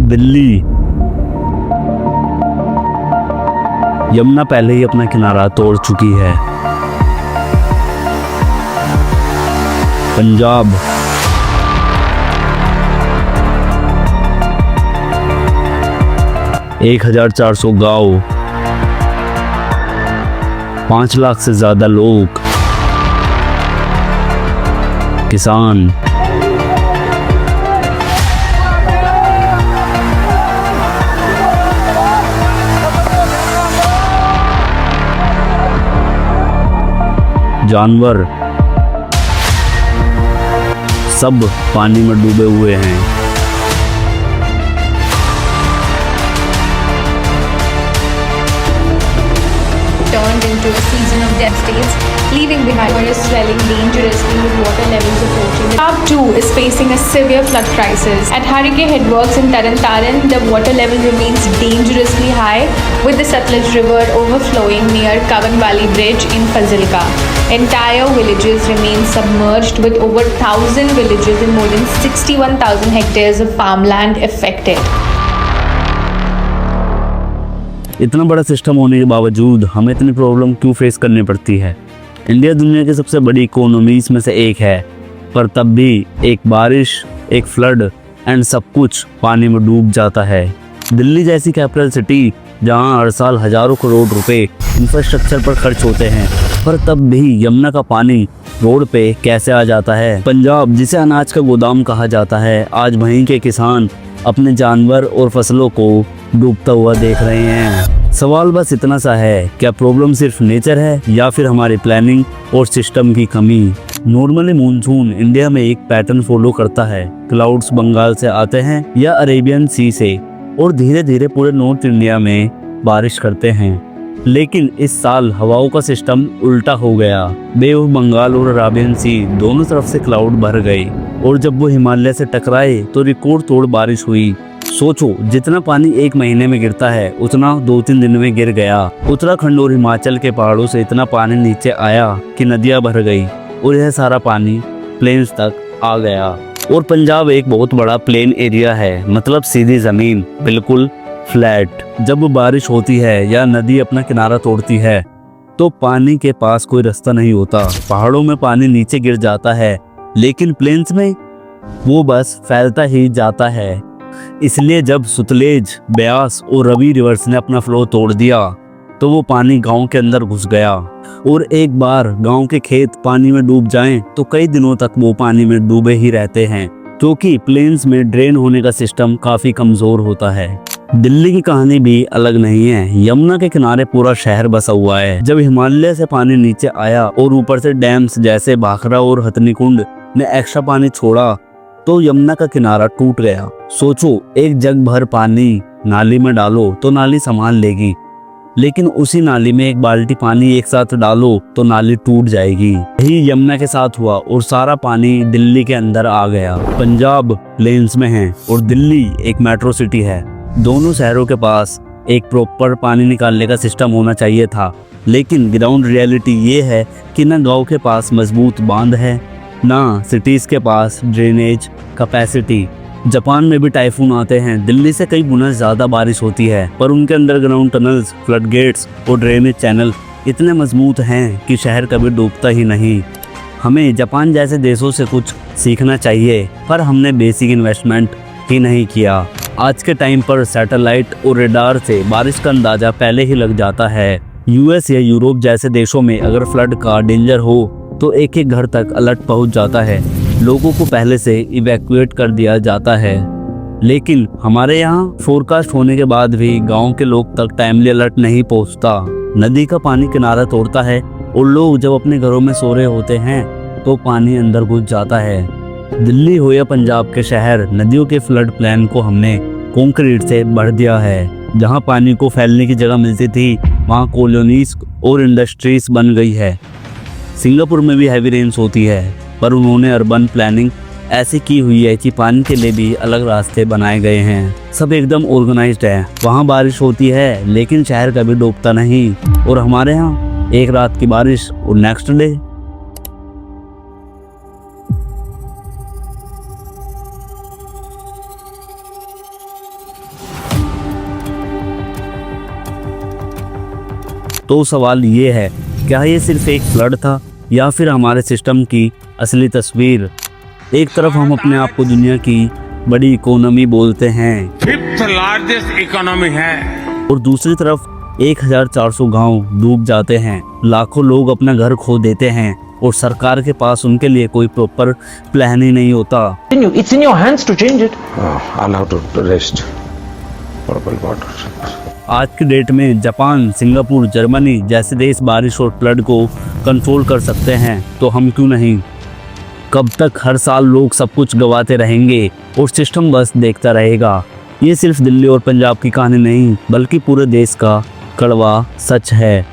दिल्ली। यमुना पहले ही अपना किनारा तोड़ चुकी है। पंजाब, 1400 गांव, 5 लाख से ज्यादा लोग, किसान। जानवर सब पानी में डूबे हुए हैं। Turned into a season of death states, leaving behind forests swelling dangerously with water levels approaching. Punjab too is facing a severe flood crisis. At Harike Headworks in Taran, the water level remains dangerously high, with the Satluj River overflowing near Kavan Valley Bridge in Fazilka. Entire villages remain submerged, with over 1,000 villages and more than 61,000 hectares of farmland affected. इतना बड़ा system होने के बावजूद हमें इतनी problem क्यों face करनी पड़ती है? इंडिया दुनिया की सबसे बड़ी इकोनॉमीज में से एक है, पर तब भी एक बारिश, एक फ्लड एंड सब कुछ पानी में डूब जाता है। दिल्ली जैसी कैपिटल सिटी जहां हर साल हजारों करोड़ रुपए इंफ्रास्ट्रक्चर पर खर्च होते हैं, पर तब भी यमुना का पानी रोड पे कैसे आ जाता है? पंजाब, जिसे अनाज का गोदाम कहा जाता है, आज वहीं के किसान अपने जानवर और फसलों को डूबता हुआ देख रहे हैं। सवाल बस इतना सा है, क्या प्रॉब्लम सिर्फ नेचर है या फिर हमारी प्लानिंग और सिस्टम की कमी? नॉर्मली मॉनसून इंडिया में एक पैटर्न फॉलो करता है। क्लाउड्स बंगाल से आते हैं या अरेबियन सी से और धीरे धीरे पूरे नॉर्थ इंडिया में बारिश करते हैं। लेकिन इस साल हवाओं का सिस्टम उल्टा हो गया। बे ऑफ बंगाल और अरेबियन सी दोनों तरफ से क्लाउड भर गए और जब वो हिमालय से टकराए तो रिकॉर्ड तोड़ बारिश हुई। सोचो, जितना पानी एक महीने में गिरता है उतना 2-3 दिन में गिर गया। उत्तराखंड और हिमाचल के पहाड़ों से इतना पानी नीचे आया कि नदियां भर गई और यह सारा पानी प्लेन्स तक आ गया। और पंजाब एक बहुत बड़ा प्लेन एरिया है, मतलब सीधी जमीन, बिल्कुल फ्लैट। जब बारिश होती है या नदी अपना किनारा तोड़ती है तो पानी के पास कोई रास्ता नहीं होता। पहाड़ों में पानी नीचे गिर जाता है, लेकिन प्लेन्स में वो बस फैलता ही जाता है। इसलिए जब सतलेज, ब्यास और रवि रिवर्स ने अपना फ्लो तोड़ दिया तो वो पानी गांव के अंदर घुस गया और एक बार गांव के खेत पानी में डूब जाएं तो कई दिनों तक वो पानी में डूबे ही रहते हैं, क्योंकि प्लेन्स में ड्रेन होने का सिस्टम काफी कमजोर होता है। दिल्ली की कहानी भी अलग नहीं है। यमुना के किनारे पूरा शहर बसा हुआ है। जब हिमालय से पानी नीचे आया और ऊपर से डैम्स जैसे भाखड़ा और हथनीकुंड ने एक्स्ट्रा पानी छोड़ा तो यमुना का किनारा टूट गया। सोचो, एक जग भर पानी नाली में डालो तो नाली संभाल लेगी, लेकिन उसी नाली में एक बाल्टी पानी एक साथ डालो तो नाली टूट जाएगी। यही यमुना के साथ हुआ और सारा पानी दिल्ली के अंदर आ गया। पंजाब प्लेन्स में है और दिल्ली एक मेट्रो सिटी है। दोनों शहरों के पास एक प्रॉपर पानी निकालने का सिस्टम होना चाहिए था, लेकिन ग्राउंड रियलिटी ये है कि ना गांव के पास मजबूत बांध है, ना सिटीज के पास ड्रेनेज कैपेसिटी। जापान में भी टाइफून आते हैं, दिल्ली से कई गुना ज़्यादा बारिश होती है, पर उनके अंडरग्राउंड टनल्स, फ्लड गेट्स और ड्रेनेज चैनल इतने मजबूत हैं कि शहर कभी डूबता ही नहीं। हमें जापान जैसे देशों से कुछ सीखना चाहिए, पर हमने बेसिक इन्वेस्टमेंट ही नहीं किया। आज के टाइम पर सैटेलाइट और रेडार से बारिश का अंदाज़ा पहले ही लग जाता है। यूएस या यूरोप जैसे देशों में अगर फ्लड का डेंजर हो तो एक एक घर तक अलर्ट पहुंच जाता है, लोगों को पहले से इवैक्यूएट कर दिया जाता है। लेकिन हमारे यहाँ फोरकास्ट होने के बाद भी गांव के लोग तक टाइमली अलर्ट नहीं पहुंचता। नदी का पानी किनारा तोड़ता है और लोग जब अपने घरों में सो रहे होते हैं तो पानी अंदर घुस जाता है। दिल्ली हो या पंजाब के शहर, नदियों के फ्लड प्लान को हमने कंक्रीट से भर दिया है। जहाँ पानी को फैलने की जगह मिलती थी वहाँ कॉलोनीज और इंडस्ट्रीज बन गई है। सिंगापुर में भी हैवी रेन्स होती है, पर उन्होंने अर्बन प्लानिंग ऐसी की हुई है कि पानी के लिए भी अलग रास्ते बनाए गए हैं। सब एकदम ऑर्गेनाइज्ड है। वहाँ बारिश होती है लेकिन शहर कभी डूबता नहीं, और हमारे यहाँ एक रात की बारिश और नेक्स्ट डे तो सवाल ये है, क्या ये सिर्फ एक फ्लड था या फिर हमारे सिस्टम की असली तस्वीर? एक तरफ हम अपने आप को दुनिया की बड़ी इकोनॉमी बोलते हैं 5th लार्जेस्ट इकोनॉमी है, और दूसरी तरफ 1400 गांव डूब जाते हैं, लाखों लोग अपना घर खो देते हैं और सरकार के पास उनके लिए कोई प्रॉपर प्लान ही नहीं होता। It's in your hands to change it. allow to rest potable water. आज की डेट में जापान, सिंगापुर, जर्मनी जैसे देश बारिश और फ्लड को कंट्रोल कर सकते हैं, तो हम क्यों नहीं? कब तक हर साल लोग सब कुछ गवाते रहेंगे और सिस्टम बस देखता रहेगा? ये सिर्फ दिल्ली और पंजाब की कहानी नहीं, बल्कि पूरे देश का कड़वा सच है।